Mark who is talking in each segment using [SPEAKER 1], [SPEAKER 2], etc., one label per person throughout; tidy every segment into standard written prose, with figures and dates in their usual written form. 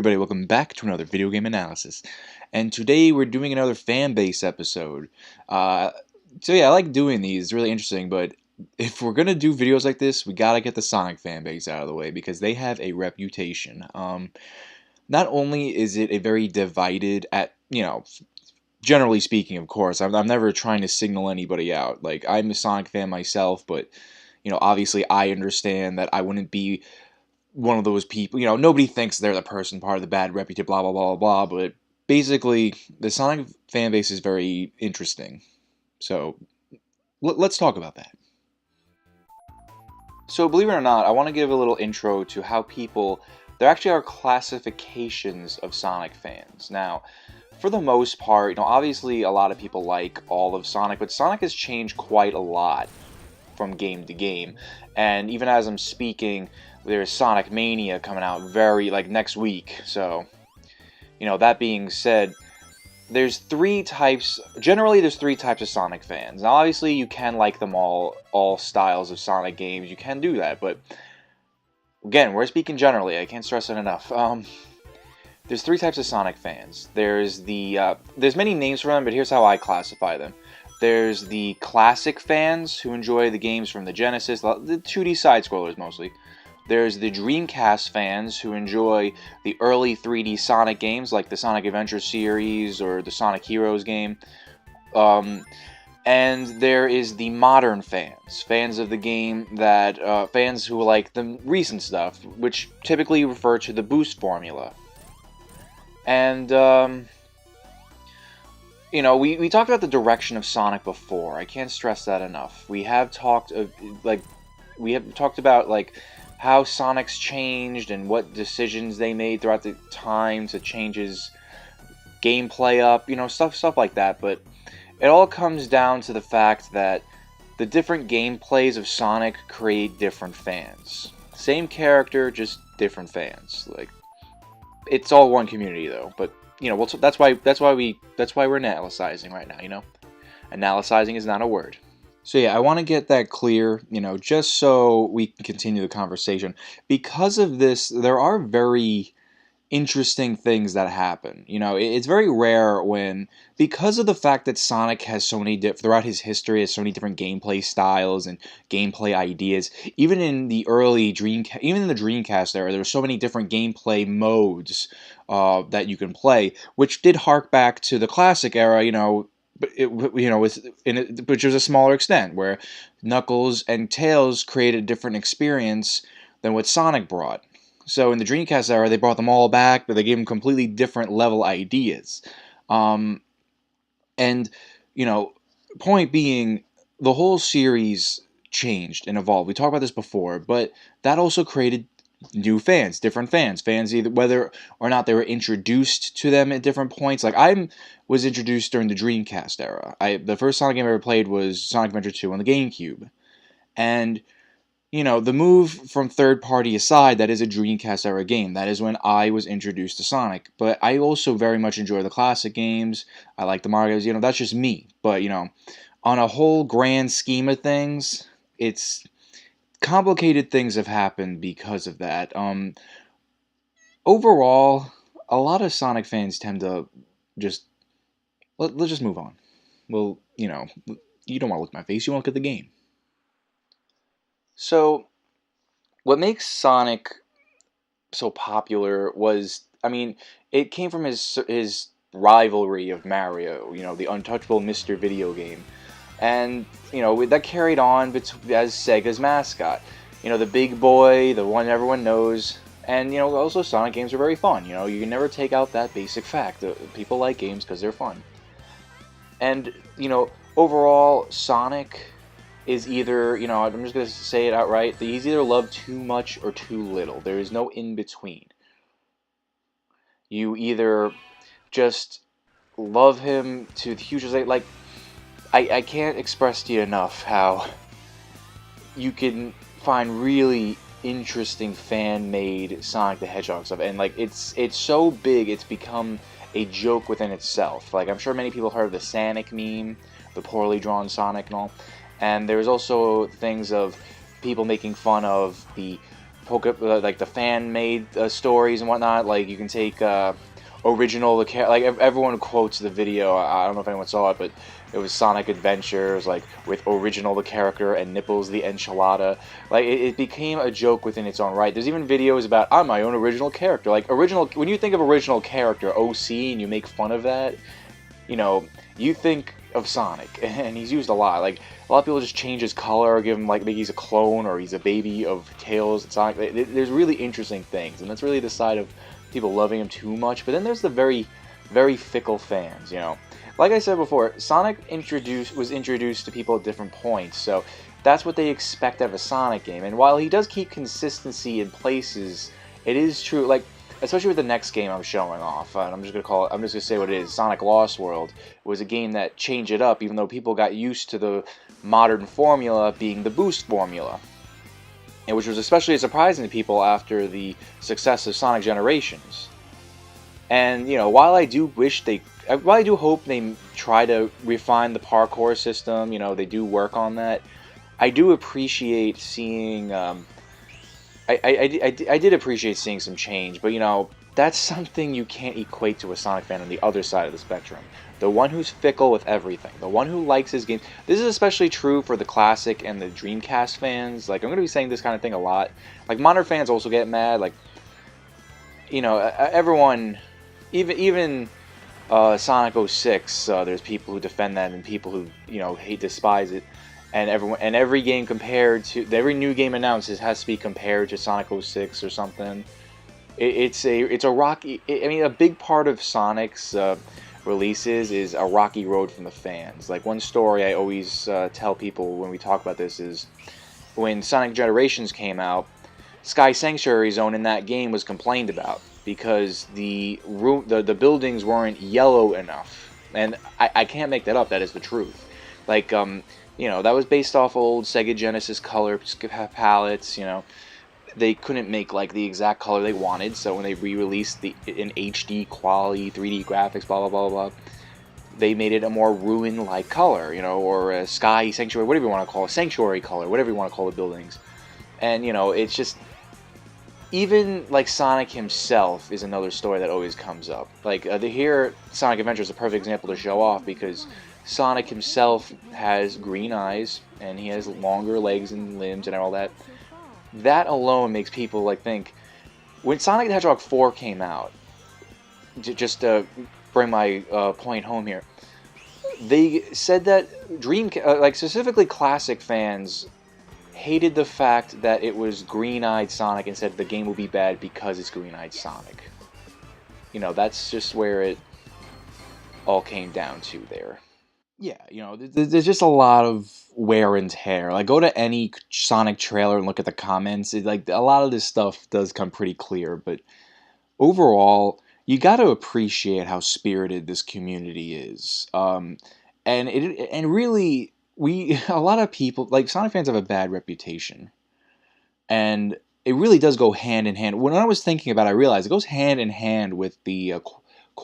[SPEAKER 1] everybody, welcome back to another video game analysis. And today we're doing another Fanbase episode. So yeah, I like doing these, it's really interesting, but if we're gonna do videos like this, we gotta get the Sonic Fanbase out of the way because they have a reputation. Not only is it a very divided, generally speaking, of course, I'm never trying to signal anybody out. Like, I'm a Sonic fan myself, but, obviously I understand that I wouldn't be one of those people, nobody thinks they're the person part of the bad reputation, blah, blah, blah, blah, but basically, the Sonic fan base is very interesting. So, let's talk about that. So, believe it or not, I want to give a little intro to how there actually are classifications of Sonic fans. Now, for the most part, obviously a lot of people like all of Sonic, but Sonic has changed quite a lot from game to game, and even as I'm speaking, there's Sonic Mania coming out next week. So, that being said, there's three types of Sonic fans. Now, obviously, you can like them all styles of Sonic games. You can do that, but again, we're speaking generally. I can't stress it enough. There's three types of Sonic fans. There's many names for them, but here's how I classify them. There's the classic fans who enjoy the games from the Genesis, the 2D side-scrollers mostly. There's the Dreamcast fans who enjoy the early 3D Sonic games like the Sonic Adventure series or the Sonic Heroes game. And there is the modern fans of the game fans who like the recent stuff, which typically refer to the boost formula. And, we talked about the direction of Sonic before. I can't stress that enough. We have talked about how Sonic's changed and what decisions they made throughout the time to change his gameplay up, stuff like that. But it all comes down to the fact that the different gameplays of Sonic create different fans. Same character, just different fans. It's all one community though, but that's why we're analyzing right now, Analyzing is not a word. So yeah, I want to get that clear, just so we can continue the conversation. Because of this, there are very interesting things that happen. It's very rare because of the fact that Sonic has so many throughout his history has so many different gameplay styles and gameplay ideas. Even in the Dreamcast era, there were so many different gameplay modes that you can play, which did hark back to the classic era, which was a smaller extent, where Knuckles and Tails created a different experience than what Sonic brought. So in the Dreamcast era, they brought them all back, but they gave them completely different level ideas. Point being, the whole series changed and evolved. We talked about this before, but that also created new fans, different fans either whether or not they were introduced to them at different points. Like, I was introduced during the Dreamcast era. The first Sonic game I ever played was Sonic Adventure 2 on the GameCube. And, the move from third party aside, that is a Dreamcast era game. That is when I was introduced to Sonic. But I also very much enjoy the classic games. I like the Mario games, that's just me. But, on a whole grand scheme of things, it's complicated things have happened because of that. Overall, a lot of Sonic fans tend to just let's just move on. Well, you don't want to look at my face, you want to look at the game. So, what makes Sonic so popular was, it came from his rivalry of Mario, the untouchable Mr. Video Game. And, that carried on as Sega's mascot. The big boy, the one everyone knows. And, also Sonic games are very fun. You can never take out that basic fact. People like games because they're fun. And, overall, Sonic is either, I'm just going to say it outright, he's either loved too much or too little. There is no in-between. You either just love him to the huge extent, I can't express to you enough how you can find really interesting fan-made Sonic the Hedgehog stuff, and it's so big it's become a joke within itself. I'm sure many people heard of the Sonic meme, the poorly drawn Sonic and all, and there's also things of people making fun of the like the fan-made stories and whatnot. Like you can take original like everyone quotes the video. I don't know if anyone saw it, but it was Sonic Adventures, like with original the character and Nipples the enchilada. Like it became a joke within its own right. There's even videos about I'm my own original character. Like original, when you think of original character OC and you make fun of that, you know, you think of Sonic, and he's used a lot. Like a lot of people just change his color, or give him like maybe he's a clone or he's a baby of Tails and Sonic. There's really interesting things, and that's really the side of people loving him too much. But then there's the very, very fickle fans. You know, like I said before, Sonic was introduced to people at different points, so that's what they expect out of a Sonic game. And while he does keep consistency in places, it is true. Like, especially with the next game I'm showing off, and I'm just gonna say what it is. Sonic Lost World was a game that changed it up, even though people got used to the modern formula being the boost formula, and which was especially surprising to people after the success of Sonic Generations. And you know, while I do hope they try to refine the parkour system, you know, they do work on that. I do appreciate seeing. I did appreciate seeing some change, but you know, that's something you can't equate to a Sonic fan on the other side of the spectrum. The one who's fickle with everything, the one who likes his game. This is especially true for the classic and the Dreamcast fans. Like, I'm going to be saying this kind of thing a lot. Like, modern fans also get mad. Like, you know, everyone, even Sonic 06, there's people who defend that and people who, you know, despise it. And every game every new game announced has to be compared to Sonic 06 or something. It's a rocky. I mean, a big part of Sonic's releases is a rocky road from the fans. Like, one story I always tell people when we talk about this is when Sonic Generations came out, Sky Sanctuary Zone in that game was complained about because the buildings weren't yellow enough, and I can't make that up. That is the truth. Like you know, that was based off old Sega Genesis color palettes. You know, they couldn't make like the exact color they wanted, so when they re-released in HD quality, 3D graphics, blah blah blah blah, they made it a more ruin-like color, you know, or a Sky Sanctuary, whatever you want to call it, Sanctuary color, whatever you want to call the buildings. And you know, it's just, even like Sonic himself is another story that always comes up. Like here, Sonic Adventure is a perfect example to show off because Sonic himself has green eyes, and he has longer legs and limbs and all that. That alone makes people like think, when Sonic the Hedgehog 4 came out, just to bring my point home here, they said that like specifically classic fans hated the fact that it was green-eyed Sonic and said the game will be bad because it's green-eyed Sonic. You know, that's just where it all came down to there. Yeah, you know, there's just a lot of wear and tear. Like, go to any Sonic trailer and look at the comments. Like, a lot of this stuff does come pretty clear, but overall, you got to appreciate how spirited this community is. And really, a lot of people, like, Sonic fans have a bad reputation, and it really does go hand in hand. When I was thinking about it, I realized it goes hand in hand with the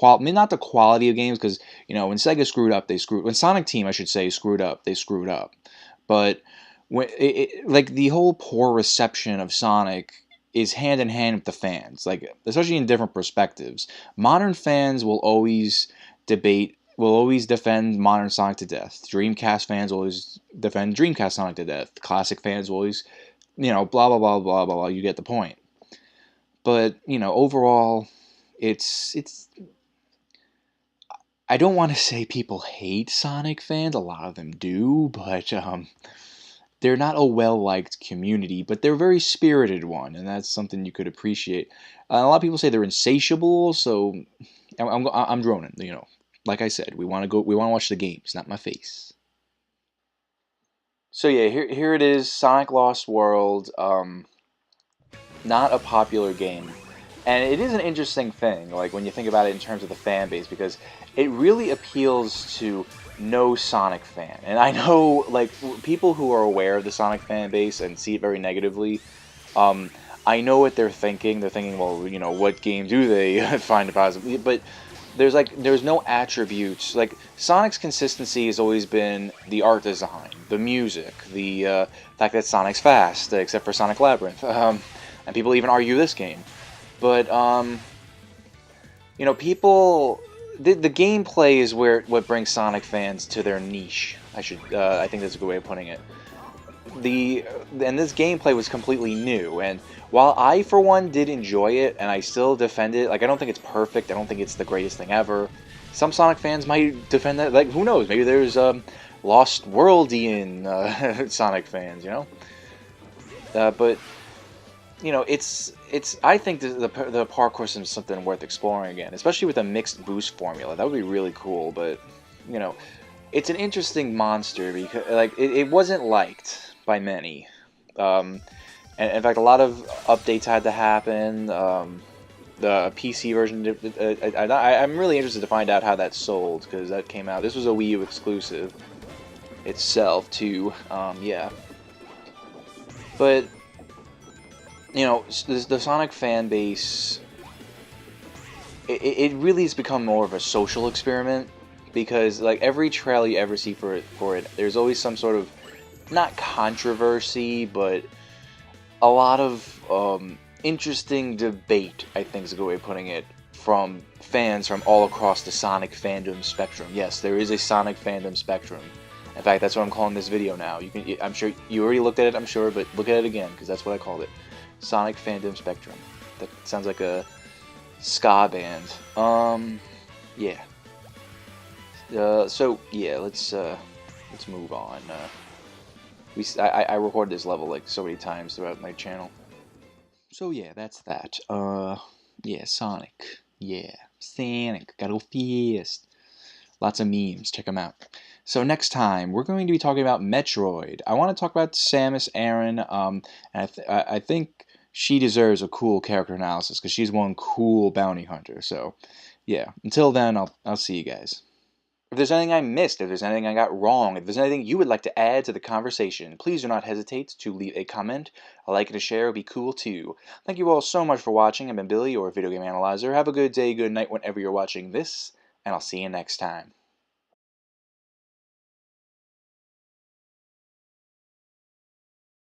[SPEAKER 1] not the quality of games, because you know, when Sega screwed up, when Sonic Team, I should say, screwed up, they screwed up. But when like the whole poor reception of Sonic is hand in hand with the fans, like especially in different perspectives. Modern fans will always defend modern Sonic to death. Dreamcast fans will always defend Dreamcast Sonic to death. Classic fans will always, you know, blah blah blah blah blah blah. You get the point. But you know, overall, it's. I don't want to say people hate Sonic fans. A lot of them do, but they're not a well-liked community, but they're a very spirited one, and that's something you could appreciate. A lot of people say they're insatiable, so I'm droning. You know, like I said, we want to watch the games, not my face. So yeah, here it is, Sonic Lost World. Not a popular game. And it is an interesting thing, like when you think about it in terms of the fan base, because it really appeals to no Sonic fan. And I know, like, people who are aware of the Sonic fan base and see it very negatively, I know what they're thinking. They're thinking, well, you know, what game do they find positive? But there's no attributes. Like, Sonic's consistency has always been the art design, the music, the fact that Sonic's fast, except for Sonic Labyrinth. and people even argue this game. But you know, people, the gameplay is what brings Sonic fans to their niche. I think that's a good way of putting it. And this gameplay was completely new, and while I for one did enjoy it, and I still defend it, like I don't think it's perfect, I don't think it's the greatest thing ever. Some Sonic fans might defend that, like who knows? Maybe there's Lost Worldian Sonic fans, you know. But you know, it's I think the parkour system is something worth exploring again, especially with a mixed boost formula. That would be really cool, but you know, it's an interesting monster because like it wasn't liked by many. And in fact, a lot of updates had to happen. The PC version, I'm really interested to find out how that sold because that came out. This was a Wii U exclusive itself too. Yeah, but you know, the Sonic fan base, it really has become more of a social experiment because like every trailer you ever see for it, there's always some sort of not controversy, but a lot of interesting debate, I think is a good way of putting it, from fans from all across the Sonic fandom spectrum. Yes, there is a Sonic fandom spectrum. In fact, that's what I'm calling this video now. I'm sure you already looked at it, I'm sure, but look at it again because that's what I called it. Sonic fandom spectrum. That sounds like a ska band. Yeah. So yeah, let's move on. I recorded this level like so many times throughout my channel. So yeah, that's that. Yeah, Sonic. Yeah, Sonic. Gotta go fast. Lots of memes. Check them out. So next time we're going to be talking about Metroid. I want to talk about Samus Aran. And I think she deserves a cool character analysis because she's one cool bounty hunter. So yeah. Until then, I'll see you guys. If there's anything I missed, if there's anything I got wrong, if there's anything you would like to add to the conversation, please do not hesitate to leave a comment. A like and a share would be cool too. Thank you all so much for watching. I've been Billy, your video game analyzer. Have a good day, good night whenever you're watching this, and I'll see you next time.